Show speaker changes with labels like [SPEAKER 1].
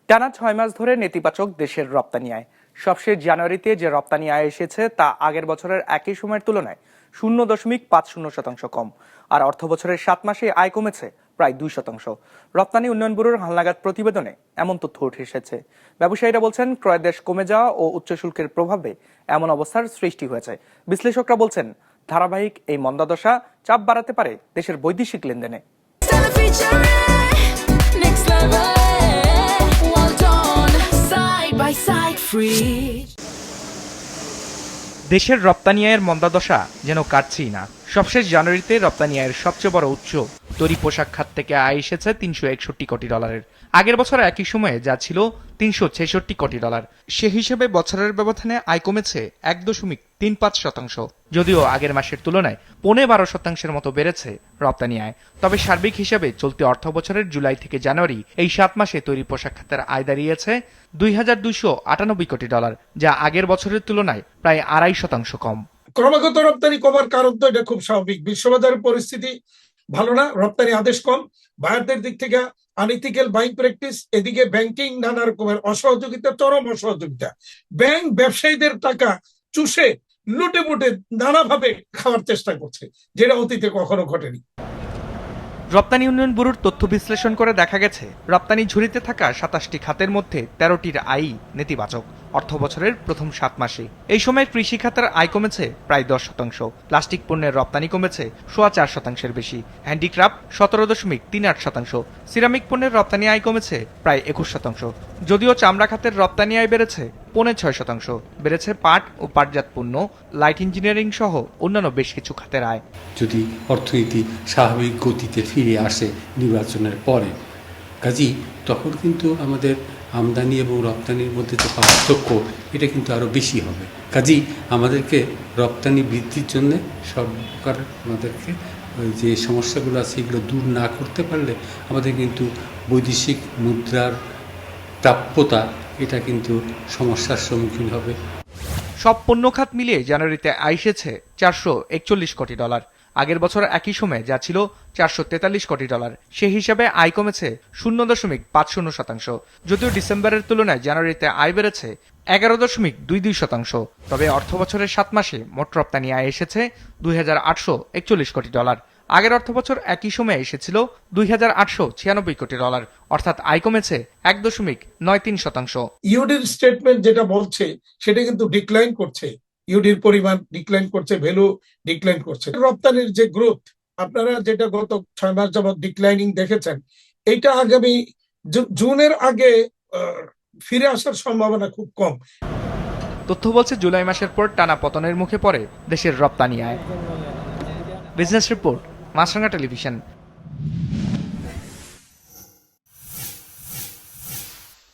[SPEAKER 1] টানা ৬ মাস ধরে নেতিবাচক দেশের রপ্তানি আয়। সবশেষ জানুয়ারিতে যে রপ্তানি আয় এসেছে তা আগের বছরের একই সময়ের তুলনায় ০.৫০% কম। আর অর্থবছরের ৭ মাসে আয় কমেছে প্রায় ২%। রপ্তানি উন্নয়ন ব্যুরোর হালনাগাদ প্রতিবেদনে এমন তথ্য উঠে এসেছে। ব্যবসায়ীরা বলছেন, ক্রয়দেশ কমে যাওয়া ও উচ্চ শুল্কের প্রভাবে এমন অবস্থার সৃষ্টি হয়েছে। বিশ্লেষকরা বলছেন, ধারাবাহিক এই মন্দাদশা চাপ বাড়াতে পারে দেশের বৈদেশিক লেনদেনে। দেশের রপ্তানি আয়ের মন্দাদশা যেন কাটছেই না। সবশেষ জানুয়ারিতে রপ্তানি আয়ের সবচেয়ে বড় উৎস তৈরি পোশাক খাত থেকে আয় এসেছে $৩৬১ কোটি। আগের বছর একই সময়ে যা ছিল $৩৬৬ কোটি। সে হিসেবে বছরের ব্যবধানে আয় কমেছে ১.৩৫%। যদিও আগের মাসের তুলনায় ১৫% মতো বেড়েছে রপ্তানি আয়। তবে সার্বিক হিসাবে চলতি অর্থ বছরের জুলাই থেকে জানুয়ারি এই ৭ মাসে তৈরি পোশাক খাতের আয় দাঁড়িয়েছে $২,২৯৮ কোটি, যা আগের বছরের তুলনায় প্রায় ২.৫% কম।
[SPEAKER 2] ক্রমাগত রপ্তানি কমার কারণ তো এটা খুব স্বাভাবিক। বিশ্ববাজারের পরিস্থিতি ভালো না, রপ্তানি আদেশ কম, বায়ারদের দিক থেকে আনইথিক্যাল বাইং প্র্যাকটিস, এদিকে ব্যাংকিং নানা রকমের অসহযোগিতা, চরম অসহযোগিতা। ব্যাংক ব্যবসায়ীদের টাকা চুষে লুটে মুটে নানাভাবে খাওয়ার চেষ্টা করছে, যেটা অতীতে কখনো ঘটেনি।
[SPEAKER 1] রপ্তানি উন্নয়ন ব্যুরোর তথ্য বিশ্লেষণ করে দেখা গেছে, রপ্তানি ঝুড়িতে থাকা ২৭টি খাতের মধ্যে ১৩টির আয়ই নেতিবাচক অর্থ বছরের প্রথম ৭ মাসে। এই সময় কৃষি খাতের আয় কমেছে প্রায় ১০%, প্লাস্টিক পণ্যের রপ্তানি কমেছে ৪.৫%-এর বেশি, হ্যান্ডিক্রাফট ১৭.৩৮%, সিরামিক পণ্যের রপ্তানি আয় কমেছে প্রায় ২১%। যদিও চামড়া খাতের রপ্তানি আয় বেড়েছে ৬.৫%, বেড়েছে পাট ও পাটজাত পণ্য, লাইট ইঞ্জিনিয়ারিং সহ অন্যান্য বেশ কিছু খাতের আয়।
[SPEAKER 3] যদি অর্থনীতি স্বাভাবিক গতিতে ফিরে আসে নির্বাচনের পরে, কাজেই তখন কিন্তু আমাদের আমদানি এবং রপ্তানির মধ্যে যে পার্থক্য, এটা কিন্তু আরও বেশি হবে। কাজেই আমাদেরকে রপ্তানি বৃদ্ধির জন্য সরকার আমাদেরকে যে সমস্যাগুলো আছে এগুলো দূর না করতে পারলে আমাদের কিন্তু বৈদেশিক মুদ্রার প্রাপ্যতা এটা কিন্তু সমস্যার সম্মুখীন হবে।
[SPEAKER 1] সব পণ্য খাত মিলিয়ে জানুয়ারিতে আয় এসেছে $৪৪১ কোটি। আগের বছর একই সময়ে যা ছিল $৪৪৩ কোটি। সে হিসাবে আয় কমেছে ০.৫০%। যদিও ডিসেম্বরের তুলনায় জানুয়ারিতে আয় বেড়েছে ১১.২২%। তবে অর্থ বছরের ৭ মাসে মোট রপ্তানি আয় এসেছে $২,৮৪১ কোটি। আগের অর্থ বছর একই সময়ে এসেছিল $২,৮৯৬ কোটি, অর্থাৎ আয় কমেছে ১.৯৩%।
[SPEAKER 2] ইউডির স্টেটমেন্ট যেটা বলছে সেটা কিন্তু ডিক্লাইন করছে, ইউডির পরিমাণ ডিক্লাইন করছে, ভ্যালু ডিক্লাইন করছে। রপ্তানির যে গ্রোথ আপনারা যেটা গত ৬ মাস যাবত ডিক্লাইনিং দেখেছেন, এটা আগামী জুনের আগে ফিরে আসার সম্ভাবনা খুব কম।
[SPEAKER 1] তথ্য বলছে, জুলাই মাসের পর টানা পতনের মুখে পড়ে দেশের রপ্তানি আয়। বিজনেস রিপোর্ট, মাছরাঙা টেলিভিশন।